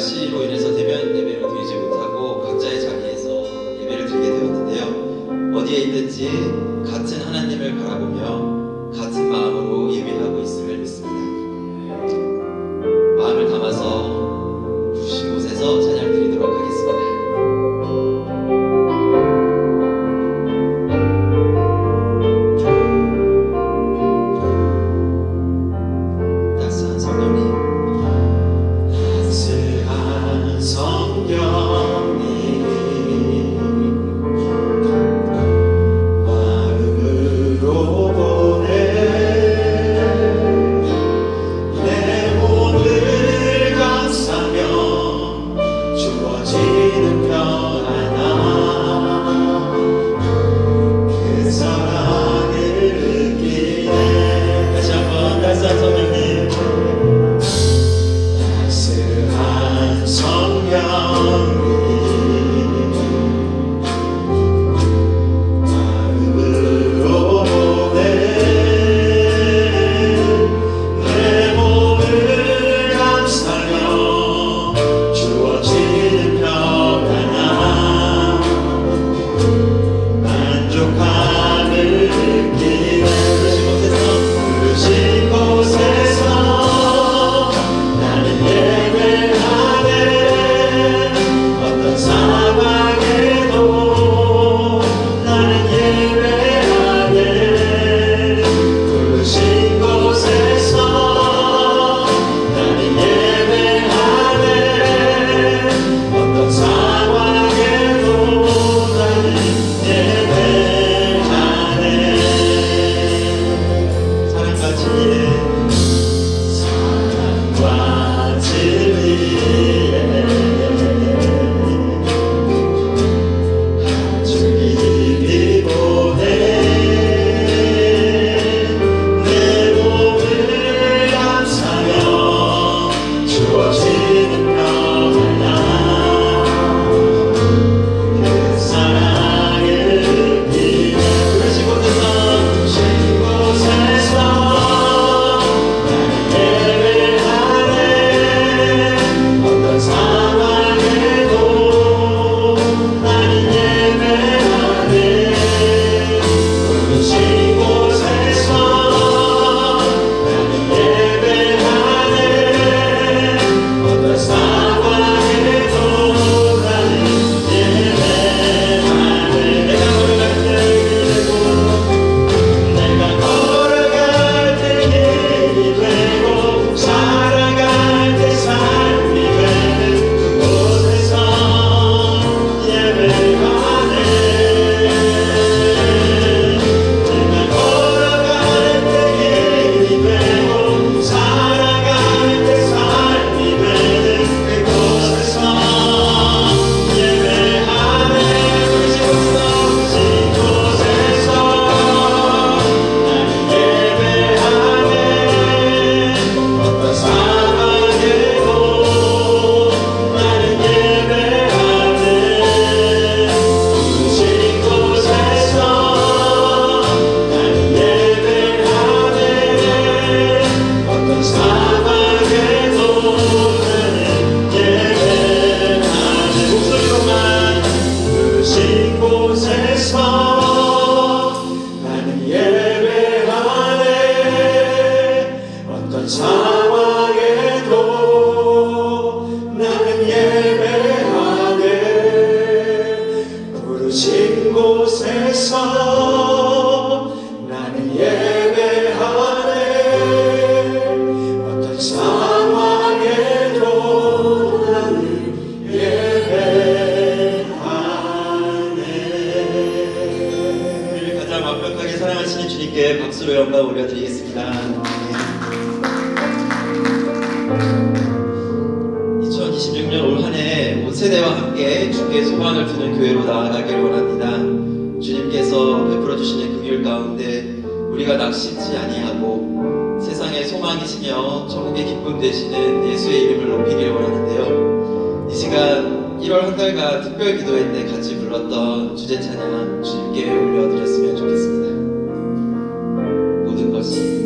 날씨로 인해서 대면 예배를 드리지 못하고 각자의 자리에서 예배를 드리게 되었는데요. 어디에 있든지 같은 하나님을 바라보며 같은 마음으로 예배하고 있음을 믿습니다. 마음을 담아서 부르신 곳에서 찬양 드리도록 하겠습니다. 따스한 성령님, 따스한 성령님, 마음으로 보내 내 몸을 감싸며 주어지는 평안함, 그 사랑을 느끼네. 다시 한번 따스한 성령님, 따스한 성령님, 마음으로 보내 내 몸을 감싸며 주어지는 평안함, 만족함을 느끼네. 부르신 곳에서 나는 예배하네. 어떤 상황에도 나는 예배하네. 부르신 곳에서 나는 예배하네. 어떤 상황에도 나는 예배하네. 사랑과 진리는 사랑과 진리에 아주 깊이 보내 내 몸을 감싸며 주어지는 평안함, 그 사랑을 느끼네. 부르신 곳에서 나는 예배하네. 어떤 상황에도 나는 예배하네. 부르신 곳에서 나는 예배하네. 어떤 상황에도 나는 예배하네. 내가 걸어갈 때 길이 되고 살아갈 때 삶이 되는 그곳에서 예배하네. 내가 걸어갈 때 길이 되고 살아갈 때 삶이 되는 그곳에서 예배하네. 부르신 곳에서 나는 예배하네. 어떤 상황에도 나는 예배하네. 부르신 곳에서 나는 예배하네. 어떤 상황에도 나는 예배하네. 목소리로만 부르신 곳에서 나는 예배하네. 어떤 상황에도 나는 예배하네. 부르신 곳에서 나는 예배하네. 어떤 상황에도 나는 예배하네. 우리를 가장 완벽하게 사랑하시는 주님께 박수로 영광 올려드리겠습니다. 2026년 올 한 해 온 세대와 함께 주께 소망을 두는 교회로 나아가기를 원합니다. 주님께서 베풀어 주시는 긍휼 가운데 우리가 낙심치 아니하고 세상의 소망이시며 천국의 기쁨 되시는 예수의 이름을 높이기를 원하는데요. 이 시간 1월 한 달간 특별 기도회 때 같이 불렀던 주제 찬양 주님께 올려드렸으면 좋겠습니다. 모든 것이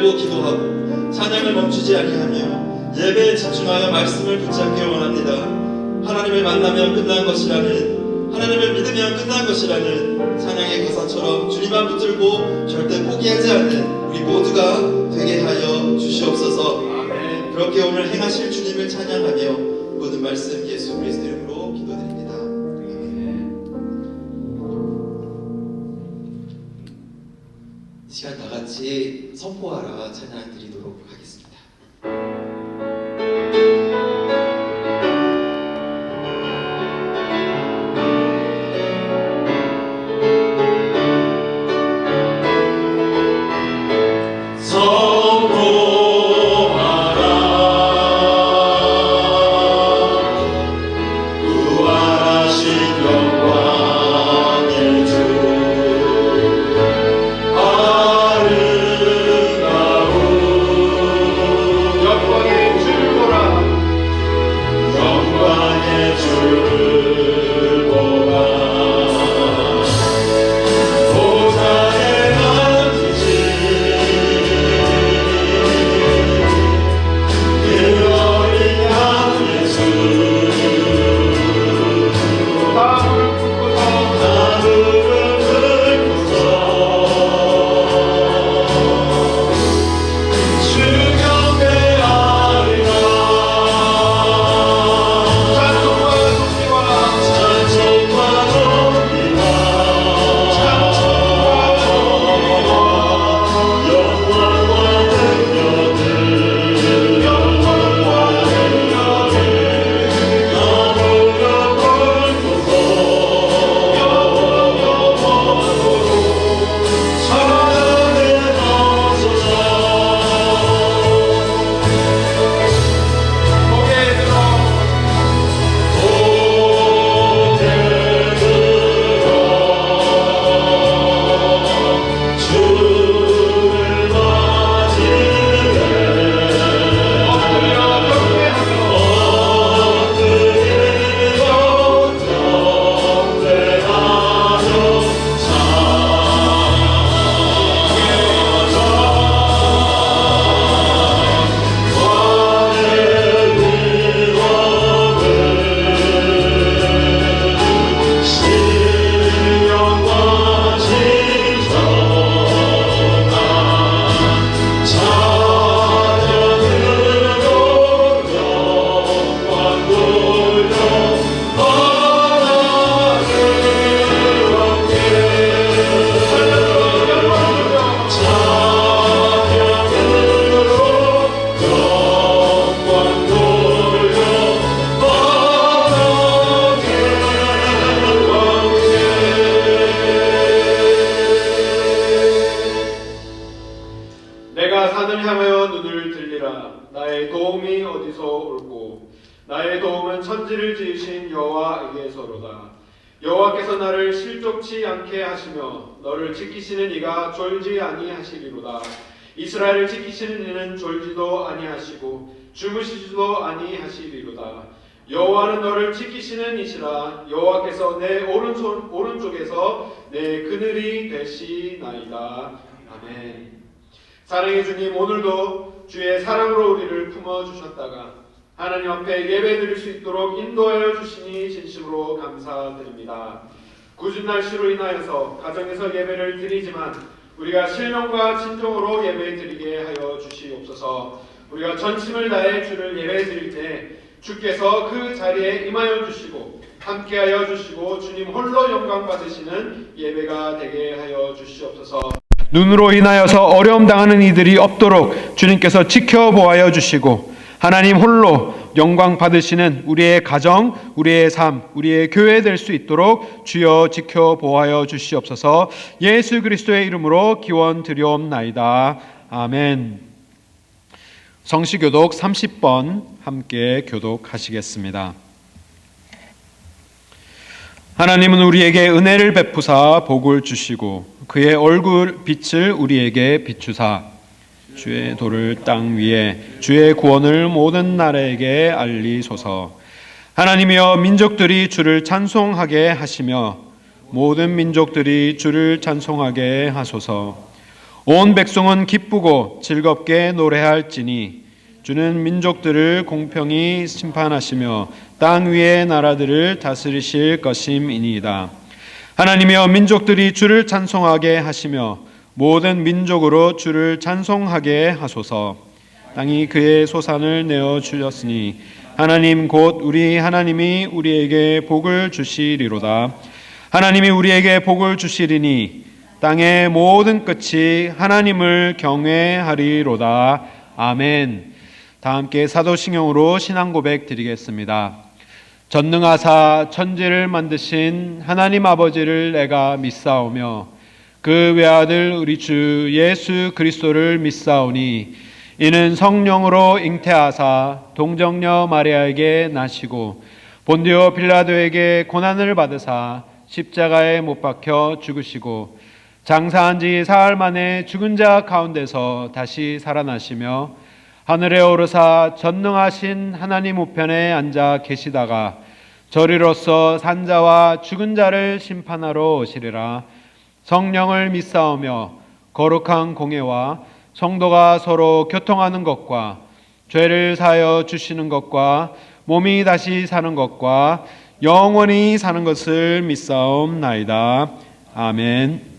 알고 기도하고 찬양을 멈추지 아니하며 예배에 집중하여 말씀을 붙잡기를 원합니다. 하나님을 만나면 끝난 것이라는, 하나님을 믿으면 끝난 것이라는 찬양의 가사처럼 주님만 붙들고 절대 포기하지 않는 우리 모두가 되게 하여 주시옵소서. 아멘. 그렇게 오늘 행하실 주님을 찬양하며 모든 말씀 예수 그리스도 이름으로 기도드립니다. 이 시간 다 같이 선포하라 찬양 드리도록 하겠습니다. 천지를 지으신 여호와에게서로다. 여호와께서 나를 실족치 않게 하시며 너를 지키시는 이가 졸지 아니하시리로다. 이스라엘을 지키시는 이는 졸지도 아니하시고 주무시지도 아니하시리로다. 여호와는 너를 지키시는 이시라. 여호와께서 내 오른쪽에서 내 그늘이 되시나이다. 아멘. 사랑의 주님, 오늘도 주의 사랑으로 우리를 품어주셨다가 하나님 앞에 예배 드릴 수 있도록 인도하여 주시니 진심으로 감사드립니다. 궂은 날씨로 인하여서 가정에서 예배를 드리지만 우리가 신령과 진정으로 예배 드리게 하여 주시옵소서. 우리가 전심을 다해 주를 예배 드릴 때 주께서 그 자리에 임하여 주시고 함께하여 주시고 주님 홀로 영광 받으시는 예배가 되게 하여 주시옵소서. 눈으로 인하여서 어려움 당하는 이들이 없도록 주님께서 지켜보아여 주시고 하나님 홀로 영광 받으시는 우리의 가정, 우리의 삶, 우리의 교회 될 수 있도록 주여 지켜보아여 주시옵소서. 예수 그리스도의 이름으로 기원 드리옵나이다. 아멘. 성시교독 30번 함께 교독하시겠습니다. 하나님은 우리에게 은혜를 베푸사 복을 주시고 그의 얼굴 빛을 우리에게 비추사 주의 도를 땅 위에 주의 구원을 모든 나라에게 알리소서. 하나님이여, 민족들이 주를 찬송하게 하시며 모든 민족들이 주를 찬송하게 하소서. 온 백성은 기쁘고 즐겁게 노래할지니 주는 민족들을 공평히 심판하시며 땅 위의 나라들을 다스리실 것임이니이다. 하나님이여, 민족들이 주를 찬송하게 하시며 모든 민족으로 주를 찬송하게 하소서. 땅이 그의 소산을 내어 주셨으니 하나님 곧 우리 하나님이 우리에게 복을 주시리로다. 하나님이 우리에게 복을 주시리니 땅의 모든 끝이 하나님을 경외하리로다. 아멘. 다 함께 사도신경으로 신앙고백 드리겠습니다. 전능하사 천지를 만드신 하나님 아버지를 내가 믿사오며 그 외아들 우리 주 예수 그리스도를 믿사오니 이는 성령으로 잉태하사 동정녀 마리아에게 나시고 본디오 빌라도에게 고난을 받으사 십자가에 못 박혀 죽으시고 장사한 지 사흘 만에 죽은 자 가운데서 다시 살아나시며 하늘에 오르사 전능하신 하나님 우편에 앉아 계시다가 저리로서 산자와 죽은 자를 심판하러 오시리라. 성령을 믿사오며 거룩한 공예와 성도가 서로 교통하는 것과 죄를 사하여 주시는 것과 몸이 다시 사는 것과 영원히 사는 것을 믿사옵나이다. 아멘.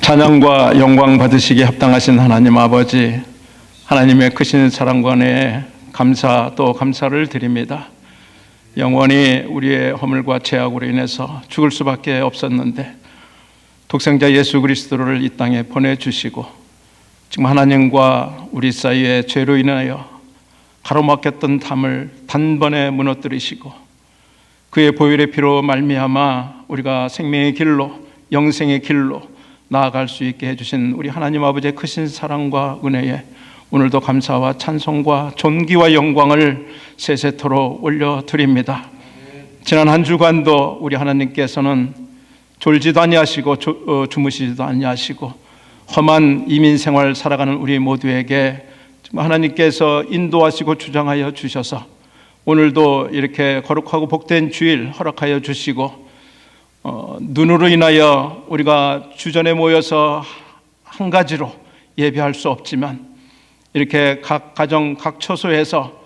찬양과 영광 받으시기에 합당하신 하나님 아버지, 하나님의 크신 사랑과 은혜에 감사 또 감사를 드립니다. 영원히 우리의 허물과 죄악으로 인해서 죽을 수밖에 없었는데 독생자 예수 그리스도를 이 땅에 보내주시고 지금 하나님과 우리 사이의 죄로 인하여 가로막혔던 담을 단번에 무너뜨리시고 그의 보혈의 피로 말미암아 우리가 생명의 길로, 영생의 길로, 나아갈 수 있게 해주신 우리 하나님 아버지의 크신 사랑과 은혜에 오늘도 감사와 찬송과 존귀와 영광을 세세토록 올려드립니다. 지난 한 주간도 우리 하나님께서는 졸지도 아니하시고 주무시지도 아니하시고 험한 이민생활 살아가는 우리 모두에게 하나님께서 인도하시고 주장하여 주셔서 오늘도 이렇게 거룩하고 복된 주일 허락하여 주시고 눈으로 인하여 우리가 주전에 모여서 한 가지로 예배할 수 없지만 이렇게 각 가정 각 처소에서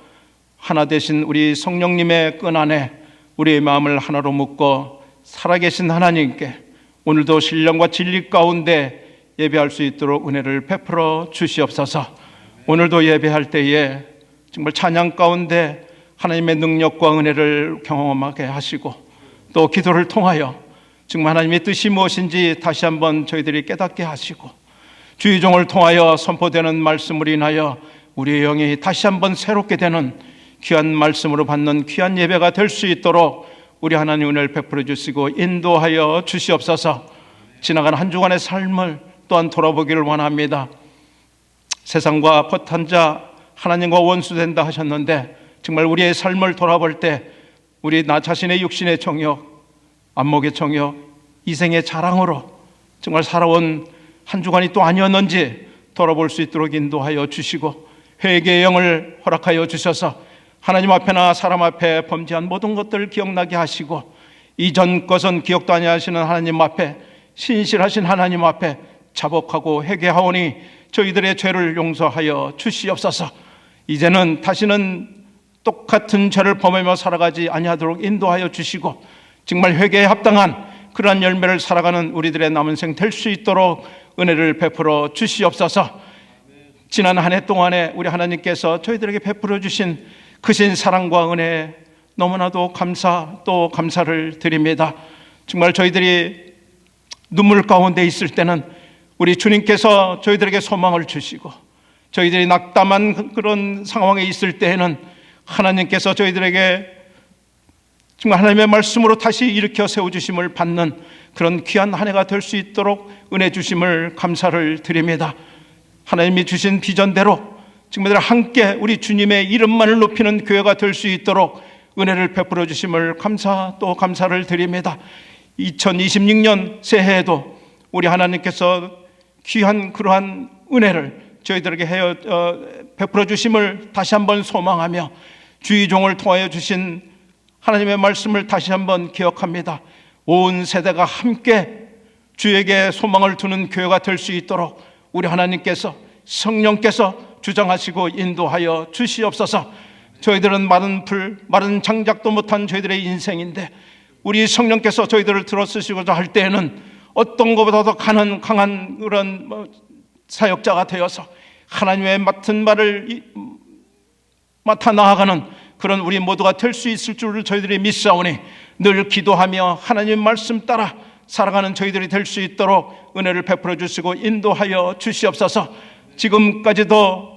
하나 되신 우리 성령님의 끈 안에 우리의 마음을 하나로 묶고 살아계신 하나님께 오늘도 신령과 진리 가운데 예배할 수 있도록 은혜를 베풀어 주시옵소서. 오늘도 예배할 때에 정말 찬양 가운데 하나님의 능력과 은혜를 경험하게 하시고 또 기도를 통하여 정말 하나님의 뜻이 무엇인지 다시 한번 저희들이 깨닫게 하시고 주의종을 통하여 선포되는 말씀으로 인하여 우리의 영이 다시 한번 새롭게 되는 귀한 말씀으로 받는 귀한 예배가 될 수 있도록 우리 하나님 은혜를 베풀어 주시고 인도하여 주시옵소서. 지나간 한 주간의 삶을 또한 돌아보기를 원합니다. 세상과 퍼탄 자 하나님과 원수된다 하셨는데 정말 우리의 삶을 돌아볼 때 우리 나 자신의 육신의 정욕, 안목의 정욕, 이생의 자랑으로 정말 살아온 한 주간이 또 아니었는지 돌아볼 수 있도록 인도하여 주시고 회개의 영을 허락하여 주셔서 하나님 앞에나 사람 앞에 범죄한 모든 것들을 기억나게 하시고 이전 것은 기억도 아니하시는 하나님 앞에 신실하신 하나님 앞에 자복하고 회개하오니 저희들의 죄를 용서하여 주시옵소서. 이제는 다시는 똑같은 죄를 범하며 살아가지 아니하도록 인도하여 주시고 정말 회개에 합당한 그러한 열매를 살아가는 우리들의 남은 생 될 수 있도록 은혜를 베풀어 주시옵소서. 지난 한 해 동안에 우리 하나님께서 저희들에게 베풀어 주신 크신 사랑과 은혜에 너무나도 또 감사를 드립니다. 정말 저희들이 눈물 가운데 있을 때는 우리 주님께서 저희들에게 소망을 주시고 저희들이 낙담한 그런 상황에 있을 때에는 하나님께서 저희들에게 정말 하나님의 말씀으로 다시 일으켜 세워주심을 받는 그런 귀한 한 해가 될 수 있도록 은혜 주심을 감사를 드립니다. 하나님이 주신 비전대로 정말 함께 우리 주님의 이름만을 높이는 교회가 될 수 있도록 은혜를 베풀어 주심을 또 감사를 드립니다. 2026년 새해에도 우리 하나님께서 귀한 그러한 은혜를 저희들에게 베풀어 주심을 다시 한번 소망하며 주의종을 통하여 주신 하나님의 말씀을 다시 한번 기억합니다. 온 세대가 함께 주에게 소망을 두는 교회가 될 수 있도록 우리 하나님께서 성령께서 주장하시고 인도하여 주시옵소서. 저희들은 마른 장작도 못한 저희들의 인생인데 우리 성령께서 저희들을 들어쓰시고자 할 때에는 어떤 것보다도 강한 그런 사역자가 되어서 하나님의 맡은 말을 맡아 나아가는 그런 우리 모두가 될 수 있을 줄을 저희들이 믿사오니 늘 기도하며 하나님의 말씀 따라 살아가는 저희들이 될 수 있도록 은혜를 베풀어 주시고 인도하여 주시옵소서. 지금까지도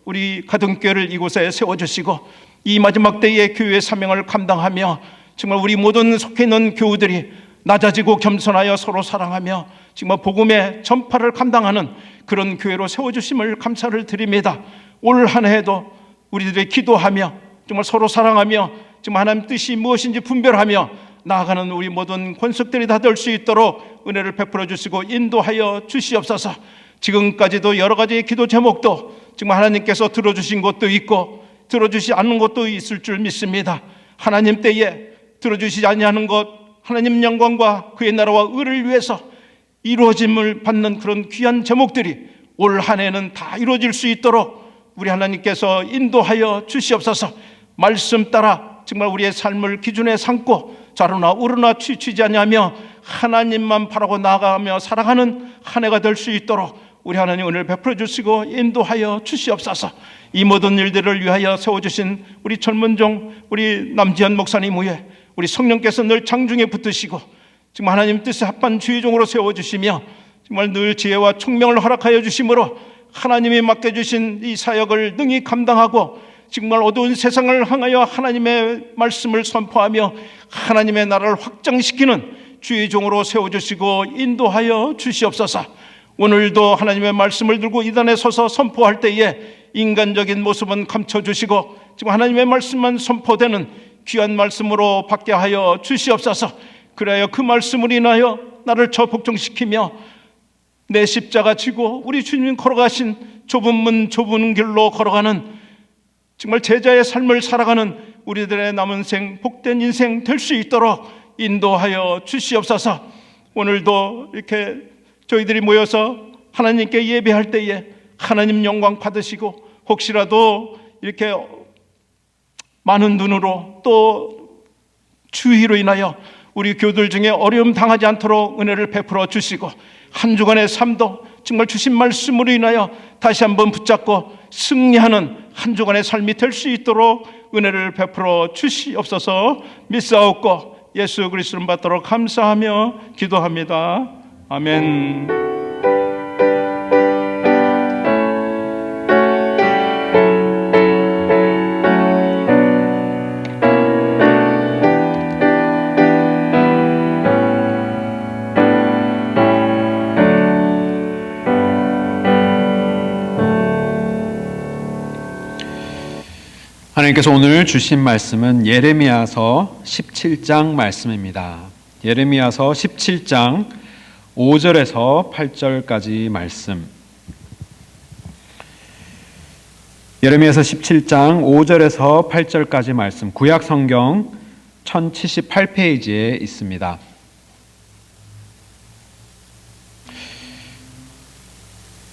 우리 가등교회를 이곳에 세워주시고 이 마지막 때의 교회의 사명을 감당하며 정말 우리 모든 속해 있는 교우들이 낮아지고 겸손하여 서로 사랑하며 정말 복음의 전파를 감당하는 그런 교회로 세워주심을 감사를 드립니다. 올 한 해에도 우리들이 기도하며 정말 서로 사랑하며 정말 하나님 뜻이 무엇인지 분별하며 나아가는 우리 모든 권속들이 다 될 수 있도록 은혜를 베풀어 주시고 인도하여 주시옵소서. 지금까지도 여러 가지 기도 제목도 정말 하나님께서 들어주신 것도 있고 들어주시 않는 것도 있을 줄 믿습니다. 하나님 때에 들어주시지 아니하는 것, 하나님 영광과 그의 나라와 의를 위해서 이루어짐을 받는 그런 귀한 제목들이 올 한 해는 다 이루어질 수 있도록 우리 하나님께서 인도하여 주시옵소서. 말씀 따라 정말 우리의 삶을 기준에 삼고 좌로나 우로나 치우치지 아니하며 하나님만 바라고 나아가며 살아가는 한 해가 될 수 있도록 우리 하나님 오늘 베풀어 주시고 인도하여 주시옵소서. 이 모든 일들을 위하여 세워주신 우리 젊은 종 우리 남지현 목사님 후에 우리 성령께서 늘 장중에 붙으시고 정말 하나님 뜻에 합한 주의종으로 세워주시며 정말 늘 지혜와 총명을 허락하여 주심으로 하나님이 맡겨주신 이 사역을 능히 감당하고 정말 어두운 세상을 향하여 하나님의 말씀을 선포하며 하나님의 나라를 확장시키는 주의 종으로 세워주시고 인도하여 주시옵소서. 오늘도 하나님의 말씀을 들고 이단에 서서 선포할 때에 인간적인 모습은 감춰주시고 지금 하나님의 말씀만 선포되는 귀한 말씀으로 받게 하여 주시옵소서. 그래야 그 말씀을 인하여 나를 복종시키며 내 십자가 지고 우리 주님 걸어가신 좁은 문 좁은 길로 걸어가는 정말 제자의 삶을 살아가는 우리들의 남은 생 복된 인생 될 수 있도록 인도하여 주시옵소서. 오늘도 이렇게 저희들이 모여서 하나님께 예배할 때에 하나님 영광 받으시고 혹시라도 이렇게 많은 눈으로 또 주의로 인하여 우리 교들 중에 어려움 당하지 않도록 은혜를 베풀어 주시고 한 주간의 삶도 정말 주신 말씀으로 인하여 다시 한번 붙잡고 승리하는 한 주간의 삶이 될 수 있도록 은혜를 베풀어 주시옵소서. 믿사옵고 예수 그리스도를 받도록 감사하며 기도합니다. 아멘. 하나님께서 오늘 주신 말씀은 예레미야서 17장 말씀입니다. 예레미야서 17장 5절에서 8절까지 말씀. 예레미야서 17장 5절에서 8절까지 말씀, 구약 성경 1078페이지에 있습니다.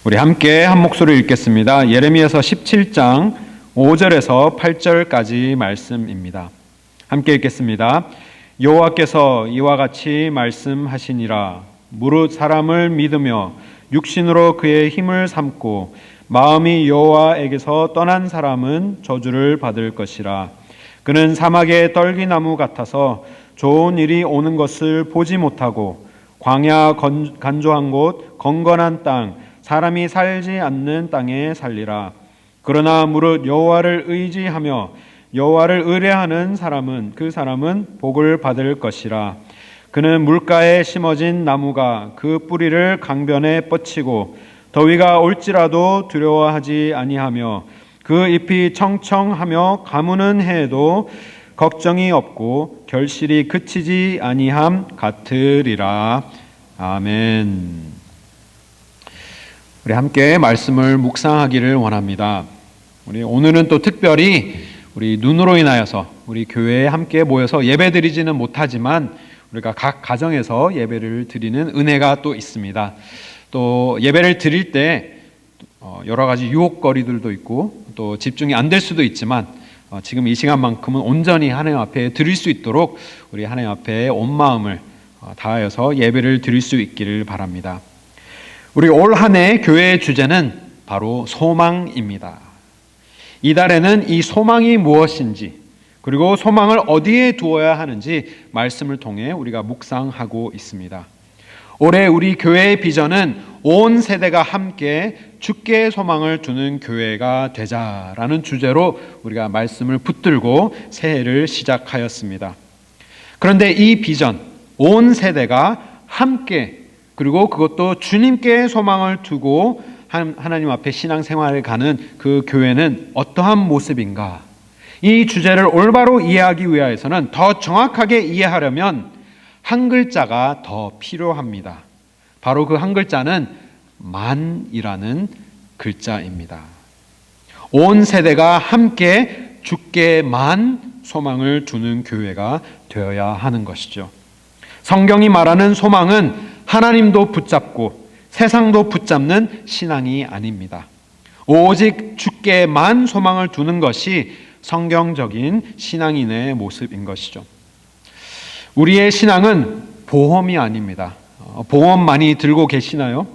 우리 함께 한 목소리로 읽겠습니다. 예레미야서 17장 5절에서 8절까지 말씀입니다. 함께 읽겠습니다. 여호와께서 이와 같이 말씀하시니라. 무릇 사람을 믿으며 육신으로 그의 힘을 삼고 마음이 여호와에게서 떠난 사람은 저주를 받을 것이라. 그는 사막의 떨기나무 같아서 좋은 일이 오는 것을 보지 못하고 광야 간조한 곳 건건한 땅 사람이 살지 않는 땅에 살리라. 그러나 무릇 여호와를 의지하며 여호와를 의뢰하는 사람은 그 사람은 복을 받을 것이라. 그는 물가에 심어진 나무가 그 뿌리를 강변에 뻗치고 더위가 올지라도 두려워하지 아니하며 그 잎이 청청하며 가무는 해에도 걱정이 없고 결실이 그치지 아니함 같으리라. 아멘. 우리 함께 말씀을 묵상하기를 원합니다. 우리 오늘은 또 특별히 우리 눈으로 인하여서 우리 교회에 함께 모여서 예배드리지는 못하지만 우리가 각 가정에서 예배를 드리는 은혜가 또 있습니다. 또 예배를 드릴 때 여러 가지 유혹거리들도 있고 또 집중이 안 될 수도 있지만 지금 이 시간만큼은 온전히 하나님 앞에 드릴 수 있도록 우리 하나님 앞에 온 마음을 다하여서 예배를 드릴 수 있기를 바랍니다. 우리 올 한 해 교회의 주제는 바로 소망입니다. 이달에는 이 소망이 무엇인지 그리고 소망을 어디에 두어야 하는지 말씀을 통해 우리가 묵상하고 있습니다. 올해 우리 교회의 비전은 온 세대가 함께 주께 소망을 두는 교회가 되자라는 주제로 우리가 말씀을 붙들고 새해를 시작하였습니다. 그런데 이 비전, 온 세대가 함께 그리고 그것도 주님께 소망을 두고 하나님 앞에 신앙생활을 가는 그 교회는 어떠한 모습인가? 이 주제를 올바로 이해하기 위해서는 더 정확하게 이해하려면 한 글자가 더 필요합니다. 바로 그 한 글자는 만이라는 글자입니다. 온 세대가 함께 주께만 소망을 두는 교회가 되어야 하는 것이죠. 성경이 말하는 소망은 하나님도 붙잡고 세상도 붙잡는 신앙이 아닙니다. 오직 주께만 소망을 두는 것이 성경적인 신앙인의 모습인 것이죠. 우리의 신앙은 보험이 아닙니다. 보험 많이 들고 계시나요?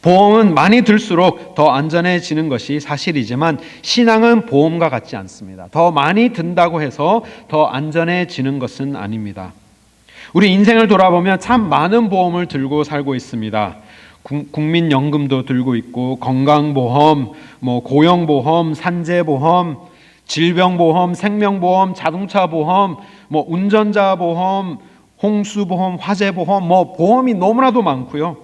보험은 많이 들수록 더 안전해지는 것이 사실이지만 신앙은 보험과 같지 않습니다. 더 많이 든다고 해서 더 안전해지는 것은 아닙니다. 우리 인생을 돌아보면 참 많은 보험을 들고 살고 있습니다. 국민연금도 들고 있고 건강보험, 고용보험, 산재보험, 질병보험, 생명보험, 자동차보험, 운전자보험, 홍수보험, 화재보험, 보험이 너무나도 많고요.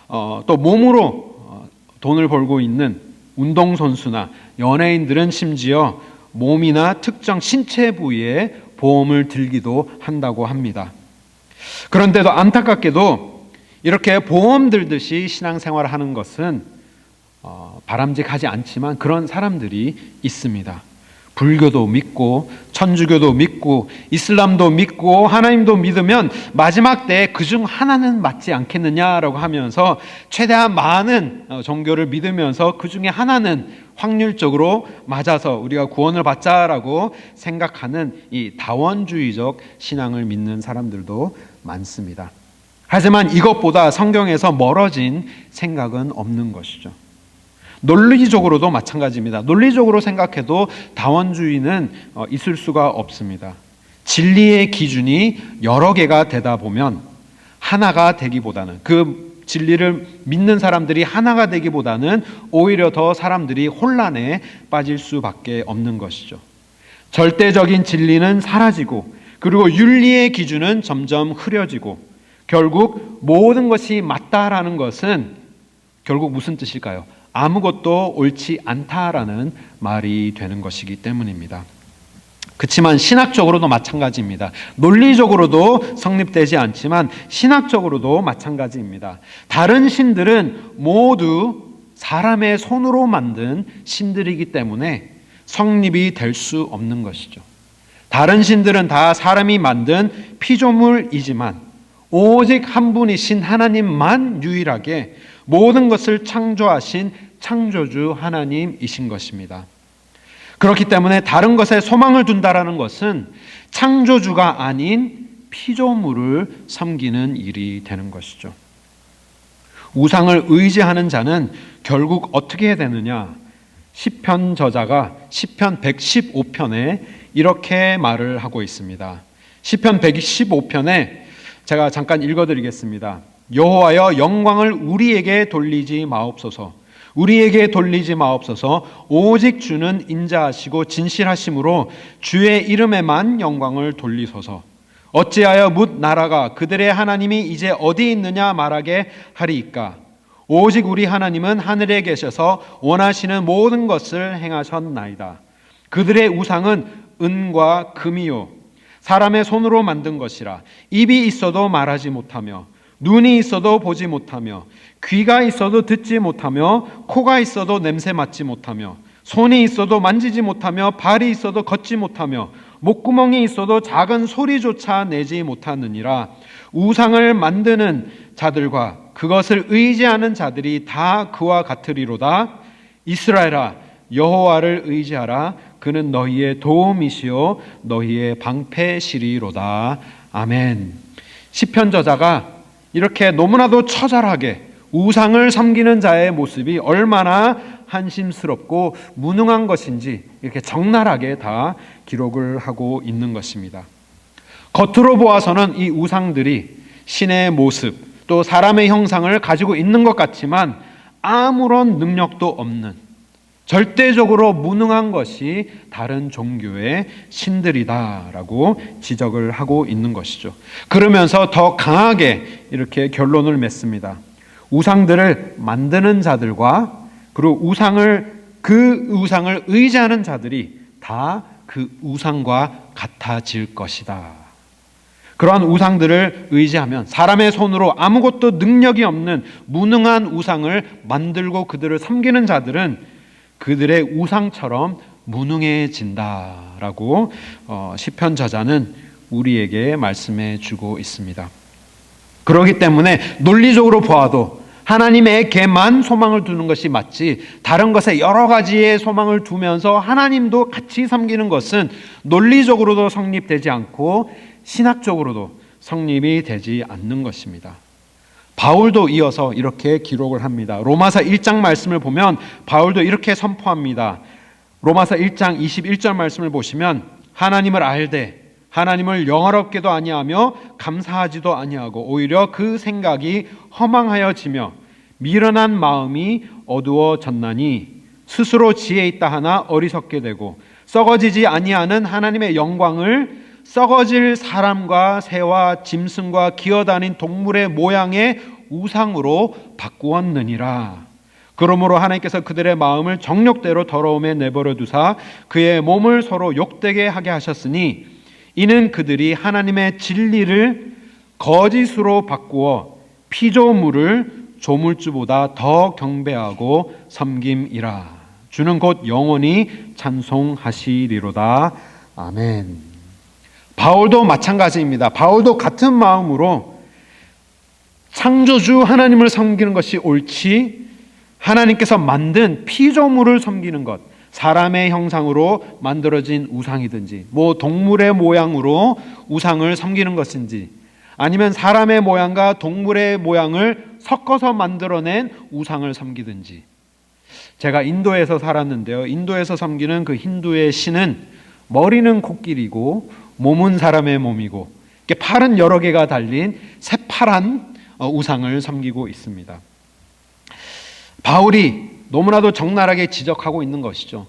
또 몸으로 돈을 벌고 있는 운동선수나 연예인들은 심지어 몸이나 특정 신체 부위에 보험을 들기도 한다고 합니다. 그런데도 안타깝게도 이렇게 보험 들듯이 신앙생활을 하는 것은 바람직하지 않지만 그런 사람들이 있습니다. 불교도 믿고 천주교도 믿고 이슬람도 믿고 하나님도 믿으면 마지막 때에 그중 하나는 맞지 않겠느냐라고 하면서 최대한 많은 종교를 믿으면서 그중에 하나는 확률적으로 맞아서 우리가 구원을 받자라고 생각하는 이 다원주의적 신앙을 믿는 사람들도 많습니다. 하지만 이것보다 성경에서 멀어진 생각은 없는 것이죠. 논리적으로도 마찬가지입니다. 논리적으로 생각해도 다원주의는 있을 수가 없습니다. 진리의 기준이 여러 개가 되다 보면 하나가 되기보다는, 그 진리를 믿는 사람들이 하나가 되기보다는 오히려 더 사람들이 혼란에 빠질 수밖에 없는 것이죠. 절대적인 진리는 사라지고, 그리고 윤리의 기준은 점점 흐려지고, 결국 모든 것이 맞다라는 것은 결국 무슨 뜻일까요? 아무것도 옳지 않다라는 말이 되는 것이기 때문입니다. 그렇지만 신학적으로도 마찬가지입니다. 논리적으로도 성립되지 않지만 신학적으로도 마찬가지입니다. 다른 신들은 모두 사람의 손으로 만든 신들이기 때문에 성립이 될 수 없는 것이죠. 다른 신들은 다 사람이 만든 피조물이지만 오직 한 분이신 하나님만 유일하게 모든 것을 창조하신 창조주 하나님이신 것입니다. 그렇기 때문에 다른 것에 소망을 둔다라는 것은 창조주가 아닌 피조물을 섬기는 일이 되는 것이죠. 우상을 의지하는 자는 결국 어떻게 되느냐? 시편 저자가 시편 115편에 이렇게 말을 하고 있습니다. 시편 115편에 제가 잠깐 읽어드리겠습니다. 여호와여, 영광을 우리에게 돌리지 마옵소서. 우리에게 돌리지 마옵소서. 오직 주는 인자하시고 진실하심으로 주의 이름에만 영광을 돌리소서. 어찌하여 뭇 나라가 그들의 하나님이 이제 어디 있느냐 말하게 하리이까. 오직 우리 하나님은 하늘에 계셔서 원하시는 모든 것을 행하셨나이다. 그들의 우상은 은과 금이요 사람의 손으로 만든 것이라. 입이 있어도 말하지 못하며 눈이 있어도 보지 못하며 귀가 있어도 듣지 못하며 코가 있어도 냄새 맡지 못하며 손이 있어도 만지지 못하며 발이 있어도 걷지 못하며 목구멍이 있어도 작은 소리조차 내지 못하느니라. 우상을 만드는 자들과 그것을 의지하는 자들이 다 그와 같으리로다. 이스라엘아, 여호와를 의지하라. 그는 너희의 도움이시요 너희의 방패시리로다. 아멘. 시편 저자가 이렇게 너무나도 처절하게 우상을 섬기는 자의 모습이 얼마나 한심스럽고 무능한 것인지 이렇게 적나라하게 다 기록을 하고 있는 것입니다. 겉으로 보아서는 이 우상들이 신의 모습 또 사람의 형상을 가지고 있는 것 같지만 아무런 능력도 없는 절대적으로 무능한 것이 다른 종교의 신들이다라고 지적을 하고 있는 것이죠. 그러면서 더 강하게 이렇게 결론을 맺습니다. 우상들을 만드는 자들과 그리고 그 우상을 의지하는 자들이 다 그 우상과 같아질 것이다. 그러한 우상들을 의지하면 사람의 손으로 아무것도 능력이 없는 무능한 우상을 만들고 그들을 섬기는 자들은 그들의 우상처럼 무능해진다라고 시편 저자는 우리에게 말씀해 주고 있습니다. 그렇기 때문에 논리적으로 보아도 하나님에게만 소망을 두는 것이 맞지 다른 것에 여러 가지의 소망을 두면서 하나님도 같이 섬기는 것은 논리적으로도 성립되지 않고 신학적으로도 성립이 되지 않는 것입니다. 바울도 이어서 이렇게 기록을 합니다. 로마서 1장 말씀을 보면 바울도 이렇게 선포합니다. 로마서 1장 21절 말씀을 보시면 하나님을 알되 하나님을 영화롭게도 아니하며 감사하지도 아니하고 오히려 그 생각이 허망하여지며 미련한 마음이 어두워졌나니 스스로 지혜 있다 하나 어리석게 되고 썩어지지 아니하는 하나님의 영광을 썩어질 사람과 새와 짐승과 기어다닌 동물의 모양의 우상으로 바꾸었느니라. 그러므로 하나님께서 그들의 마음을 정욕대로 더러움에 내버려 두사 그의 몸을 서로 욕되게 하게 하셨으니 이는 그들이 하나님의 진리를 거짓으로 바꾸어 피조물을 조물주보다 더 경배하고 섬김이라. 주는 곧 영원히 찬송하시리로다. 아멘. 바울도 마찬가지입니다. 바울도 같은 마음으로 창조주 하나님을 섬기는 것이 옳지, 하나님께서 만든 피조물을 섬기는 것, 사람의 형상으로 만들어진 우상이든지 동물의 모양으로 우상을 섬기는 것인지, 아니면 사람의 모양과 동물의 모양을 섞어서 만들어낸 우상을 섬기든지. 제가 인도에서 살았는데요, 인도에서 섬기는 그 힌두의 신은 머리는 코끼리고 몸은 사람의 몸이고 팔은 여러 개가 달린 새파란 우상을 섬기고 있습니다. 바울이 너무나도 적나라하게 지적하고 있는 것이죠.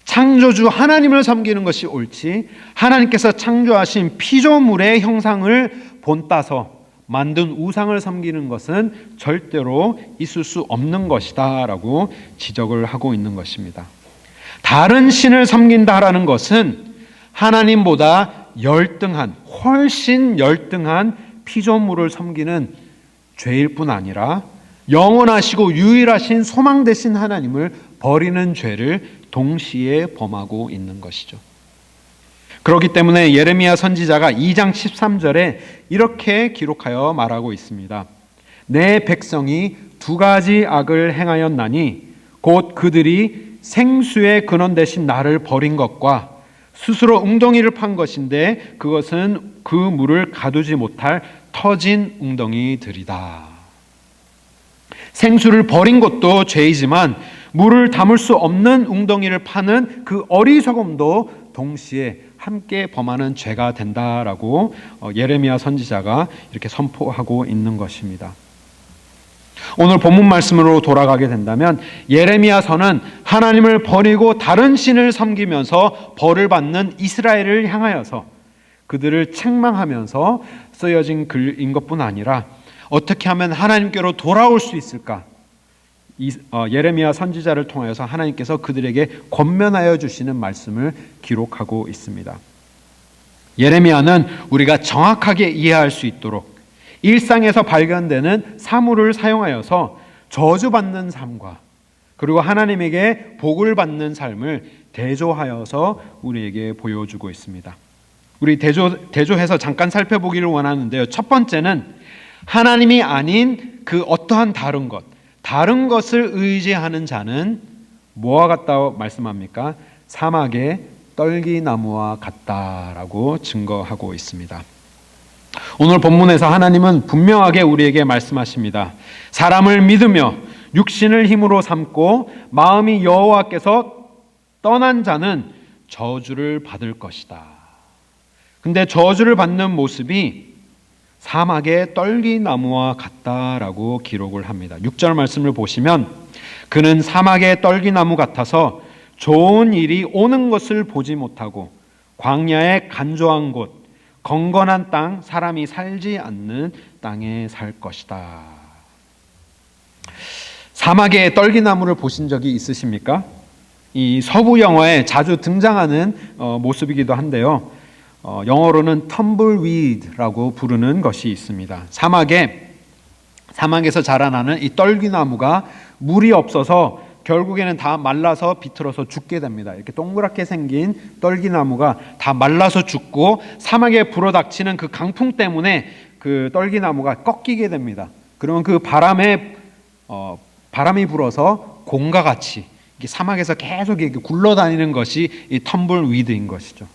창조주 하나님을 섬기는 것이 옳지, 하나님께서 창조하신 피조물의 형상을 본따서 만든 우상을 섬기는 것은 절대로 있을 수 없는 것이다 라고 지적을 하고 있는 것입니다. 다른 신을 섬긴다라는 것은 하나님보다 훨씬 열등한 피조물을 섬기는 죄일 뿐 아니라 영원하시고 유일하신 소망 되신 하나님을 버리는 죄를 동시에 범하고 있는 것이죠. 그렇기 때문에 예레미야 선지자가 2장 13절에 이렇게 기록하여 말하고 있습니다. 내 백성이 두 가지 악을 행하였나니 곧 그들이 생수의 근원 되신 나를 버린 것과 스스로 웅덩이를 판 것인데 그것은 그 물을 가두지 못할 터진 웅덩이들이다. 생수를 버린 것도 죄이지만 물을 담을 수 없는 웅덩이를 파는 그 어리석음도 동시에 함께 범하는 죄가 된다라고 예레미야 선지자가 이렇게 선포하고 있는 것입니다. 오늘 본문 말씀으로 돌아가게 된다면 예레미야서는 하나님을 버리고 다른 신을 섬기면서 벌을 받는 이스라엘을 향하여서 그들을 책망하면서 쓰여진 글인 것뿐 아니라 어떻게 하면 하나님께로 돌아올 수 있을까? 예레미야 선지자를 통하여서 하나님께서 그들에게 권면하여 주시는 말씀을 기록하고 있습니다. 예레미야는 우리가 정확하게 이해할 수 있도록 일상에서 발견되는 사물을 사용하여서 저주받는 삶과 그리고 하나님에게 복을 받는 삶을 대조하여서 우리에게 보여주고 있습니다. 우리 대조해서 잠깐 살펴보기를 원하는데요. 첫 번째는 하나님이 아닌 그 어떠한 다른 것을 의지하는 자는 뭐와 같다고 말씀합니까? 사막의 떨기나무와 같다라고 증거하고 있습니다. 오늘 본문에서 하나님은 분명하게 우리에게 말씀하십니다. 사람을 믿으며 육신을 힘으로 삼고 마음이 여호와께서 떠난 자는 저주를 받을 것이다. 근데 저주를 받는 모습이 사막의 떨기나무와 같다라고 기록을 합니다. 6절 말씀을 보시면 그는 사막의 떨기나무 같아서 좋은 일이 오는 것을 보지 못하고 광야의 간조한 곳 건건한 땅 사람이 살지 않는 땅에 살 것이다. 사막의 떨기나무를 보신 적이 있으십니까? 이 서부 영화에 자주 등장하는 모습이기도 한데요. 영어로는 텀블위드라고 부르는 것이 있습니다. 사막에서 자라나는 이 떨기나무가 물이 없어서 결국에는 다 말라서 비틀어서 죽게 됩니다. 이렇게 동그랗게 생긴 떨기나무가 다 말라서 죽고 사막에 불어닥치는 그 강풍 때문에 그 떨기나무가 꺾이게 됩니다. 그러면 그 바람이 불어서 공과 같이 사막에서 계속 이렇게 굴러다니는 것이 이 텀블위드인 것이죠.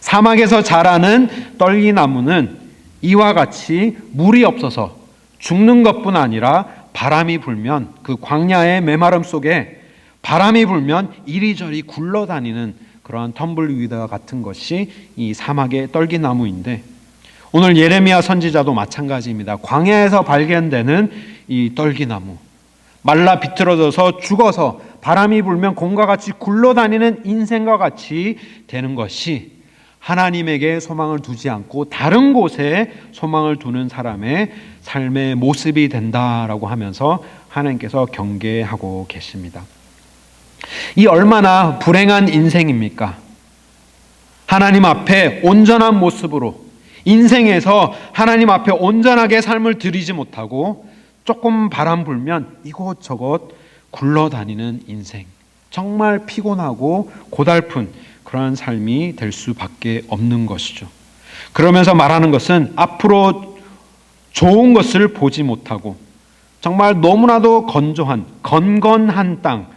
사막에서 자라는 떨기나무는 이와 같이 물이 없어서 죽는 것뿐 아니라 바람이 불면 그 광야의 메마름 속에 바람이 불면 이리저리 굴러다니는 그러한 텀블위드와 같은 것이 이 사막의 떨기나무인데 오늘 예레미야 선지자도 마찬가지입니다. 광야에서 발견되는 이 떨기나무 말라 비틀어져서 죽어서 바람이 불면 공과 같이 굴러다니는 인생과 같이 되는 것이 하나님에게 소망을 두지 않고 다른 곳에 소망을 두는 사람의 삶의 모습이 된다라고 하면서 하나님께서 경계하고 계십니다. 이 얼마나 불행한 인생입니까? 하나님 앞에 온전한 모습으로 인생에서 하나님 앞에 온전하게 삶을 드리지 못하고 조금 바람 불면 이곳저곳 굴러다니는 인생, 정말 피곤하고 고달픈 그러한 삶이 될 수밖에 없는 것이죠. 그러면서 말하는 것은 앞으로 좋은 것을 보지 못하고 정말 너무나도 건건한 땅,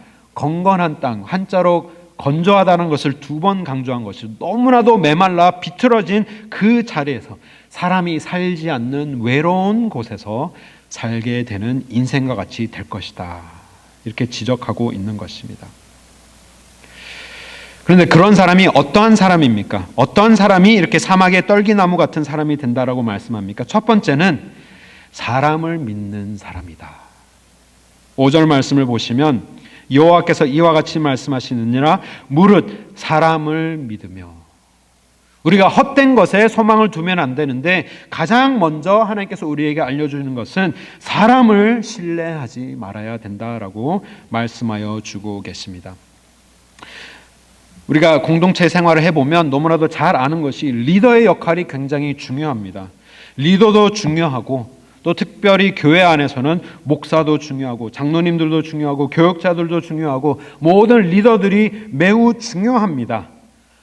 한자로 건조하다는 것을 2번 강조한 것이 너무나도 메말라 비틀어진 그 자리에서 사람이 살지 않는 외로운 곳에서 살게 되는 인생과 같이 될 것이다. 이렇게 지적하고 있는 것입니다. 그런데 그런 사람이 어떠한 사람입니까? 어떠한 사람이 이렇게 사막의 떨기나무 같은 사람이 된다라고 말씀합니까? 첫 번째는 사람을 믿는 사람이다. 5절 말씀을 보시면 여호와께서 이와 같이 말씀하시느니라 무릇 사람을 믿으며, 우리가 헛된 것에 소망을 두면 안 되는데 가장 먼저 하나님께서 우리에게 알려주는 것은 사람을 신뢰하지 말아야 된다라고 말씀하여 주고 계십니다. 우리가 공동체 생활을 해보면 너무나도 잘 아는 것이 리더의 역할이 굉장히 중요합니다. 리더도 중요하고 또 특별히 교회 안에서는 목사도 중요하고 장로님들도 중요하고 교역자들도 중요하고 모든 리더들이 매우 중요합니다.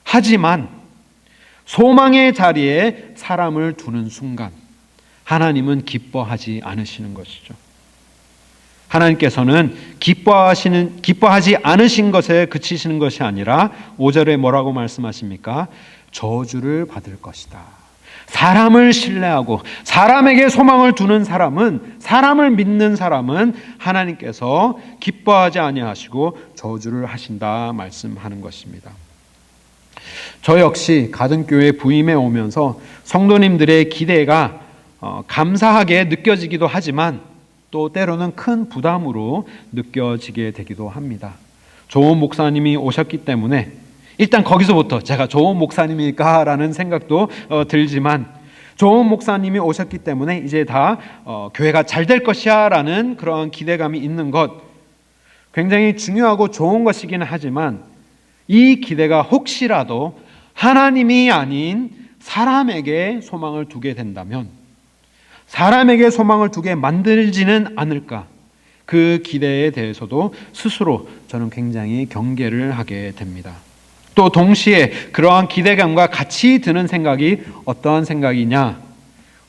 하지만 소망의 자리에 사람을 두는 순간 하나님은 기뻐하지 않으시는 것이죠. 하나님께서는 기뻐하지 않으신 것에 그치시는 것이 아니라 5절에 뭐라고 말씀하십니까? 저주를 받을 것이다. 사람을 신뢰하고 사람에게 소망을 두는 사람은, 사람을 믿는 사람은 하나님께서 기뻐하지 아니하시고 저주를 하신다 말씀하는 것입니다. 저 역시 가든교회 부임해 오면서 성도님들의 기대가 감사하게 느껴지기도 하지만 또 때로는 큰 부담으로 느껴지게 되기도 합니다. 좋은 목사님이 오셨기 때문에 일단 거기서부터 제가 좋은 목사님일까 라는 생각도 들지만, 좋은 목사님이 오셨기 때문에 이제 다 교회가 잘 될 것이야 라는 그런 기대감이 있는 것 굉장히 중요하고 좋은 것이긴 하지만, 이 기대가 혹시라도 하나님이 아닌 사람에게 소망을 두게 된다면 사람에게 소망을 두게 만들지는 않을까, 그 기대에 대해서도 스스로 저는 굉장히 경계를 하게 됩니다. 또 동시에 그러한 기대감과 같이 드는 생각이 어떠한 생각이냐,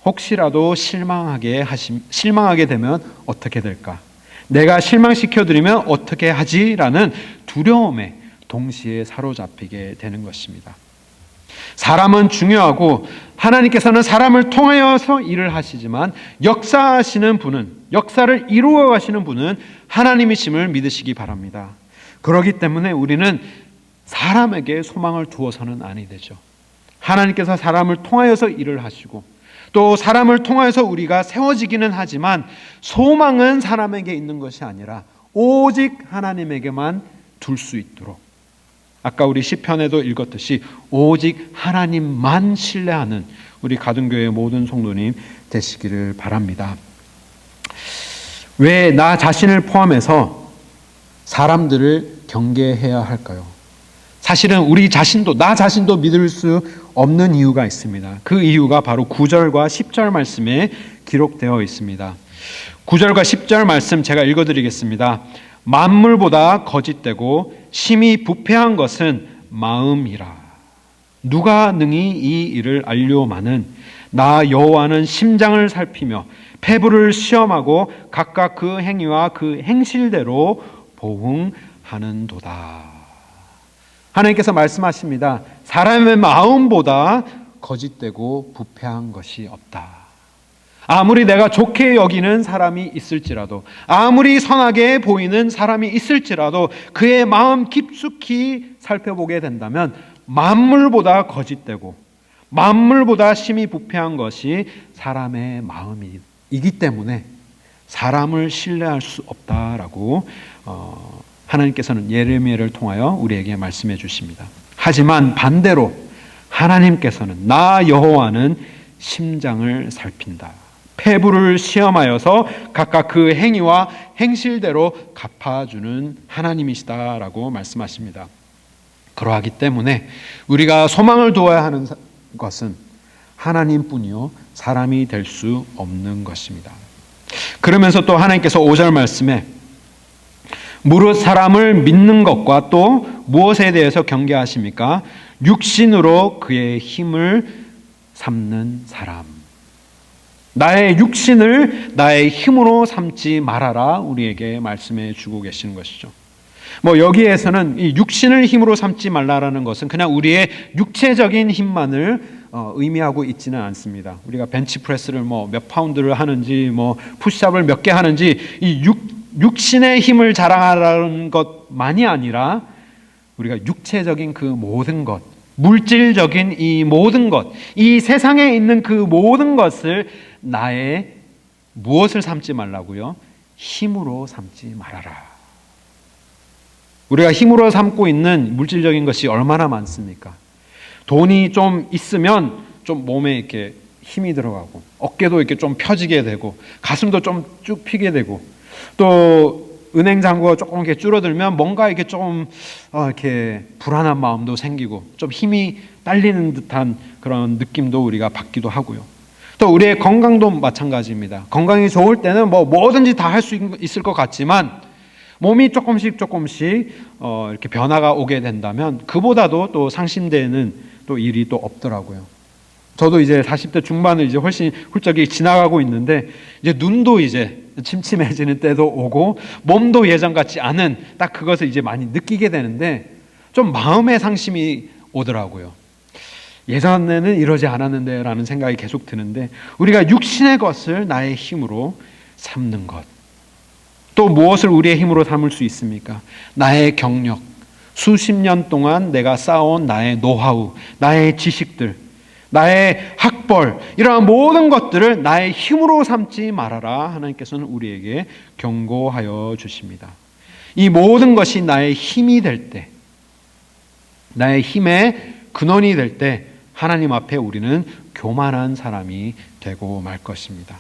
혹시라도 실망하게 되면 어떻게 될까, 내가 실망시켜드리면 어떻게 하지라는 두려움에 동시에 사로잡히게 되는 것입니다. 사람은 중요하고 하나님께서는 사람을 통하여서 일을 하시지만 역사하시는 분은, 역사를 이루어 가시는 분은 하나님이심을 믿으시기 바랍니다. 그렇기 때문에 우리는 사람에게 소망을 두어서는 아니 되죠. 하나님께서 사람을 통하여서 일을 하시고 또 사람을 통하여서 우리가 세워지기는 하지만 소망은 사람에게 있는 것이 아니라 오직 하나님에게만 둘 수 있도록, 아까 우리 시편에도 읽었듯이 오직 하나님만 신뢰하는 우리 가든교회 모든 성도님 되시기를 바랍니다. 왜 나 자신을 포함해서 사람들을 경계해야 할까요? 사실은 우리 자신도, 나 자신도 믿을 수 없는 이유가 있습니다. 그 이유가 바로 9절과 10절 말씀에 기록되어 있습니다. 9절과 10절 말씀 제가 읽어드리겠습니다. 만물보다 거짓되고 심히 부패한 것은 마음이라. 누가 능히 이 일을 알려마는. 나 여호와는 심장을 살피며 폐부를 시험하고 각각 그 행위와 그 행실대로 보응하는도다. 하나님께서 말씀하십니다. 사람의 마음보다 거짓되고 부패한 것이 없다. 아무리 내가 좋게 여기는 사람이 있을지라도, 아무리 선하게 보이는 사람이 있을지라도 그의 마음 깊숙이 살펴보게 된다면 만물보다 거짓되고 만물보다 심히 부패한 것이 사람의 마음이기 때문에 사람을 신뢰할 수 없다라고 하나님께서는 예레미야를 통하여 우리에게 말씀해 주십니다. 하지만 반대로 하나님께서는 나 여호와는 심장을 살핀다. 폐부를 시험하여서 각각 그 행위와 행실대로 갚아주는 하나님이시다라고 말씀하십니다. 그러하기 때문에 우리가 소망을 두어야 하는 것은 하나님뿐이요 사람이 될 수 없는 것입니다. 그러면서 또 하나님께서 5절 말씀에 무릇 사람을 믿는 것과 또 무엇에 대해서 경계하십니까? 육신으로 그의 힘을 삼는 사람. 나의 육신을 나의 힘으로 삼지 말아라 우리에게 말씀해 주고 계시는 것이죠. 여기에서는 이 육신을 힘으로 삼지 말라라는 것은 그냥 우리의 육체적인 힘만을 의미하고 있지는 않습니다. 우리가 벤치프레스를 몇 파운드를 하는지 푸시업을 몇 개 하는지 이 육신의 힘을 자랑하라는 것만이 아니라 우리가 육체적인 그 모든 것, 물질적인 이 모든 것, 이 세상에 있는 그 모든 것을 나의 무엇을 삼지 말라고요? 힘으로 삼지 말아라. 우리가 힘으로 삼고 있는 물질적인 것이 얼마나 많습니까? 돈이 좀 있으면 좀 몸에 이렇게 힘이 들어가고 어깨도 이렇게 좀 펴지게 되고 가슴도 좀 쭉 피게 되고 또 은행 잔고가 조금 이렇게 줄어들면 뭔가 이렇게 좀 이렇게 불안한 마음도 생기고 좀 힘이 딸리는 듯한 그런 느낌도 우리가 받기도 하고요. 또 우리의 건강도 마찬가지입니다. 건강이 좋을 때는 뭐든지 다 할 수 있을 것 같지만 몸이 조금씩 이렇게 변화가 오게 된다면 그보다도 또 상심되는 또 일이 또 없더라고요. 저도 이제 40대 중반을 이제 훨씬 훌쩍이 지나가고 있는데 이제 눈도 이제 침침해지는 때도 오고 몸도 예전 같지 않은 딱 그것을 이제 많이 느끼게 되는데 좀 마음의 상심이 오더라고요. 예전에는 이러지 않았는데 라는 생각이 계속 드는데 우리가 육신의 것을 나의 힘으로 삼는 것, 또 무엇을 우리의 힘으로 삼을 수 있습니까? 나의 경력, 수십 년 동안 내가 쌓아온 나의 노하우, 나의 지식들, 나의 학벌, 이러한 모든 것들을 나의 힘으로 삼지 말아라. 하나님께서는 우리에게 경고하여 주십니다. 이 모든 것이 나의 힘이 될 때, 나의 힘의 근원이 될 때 하나님 앞에 우리는 교만한 사람이 되고 말 것입니다.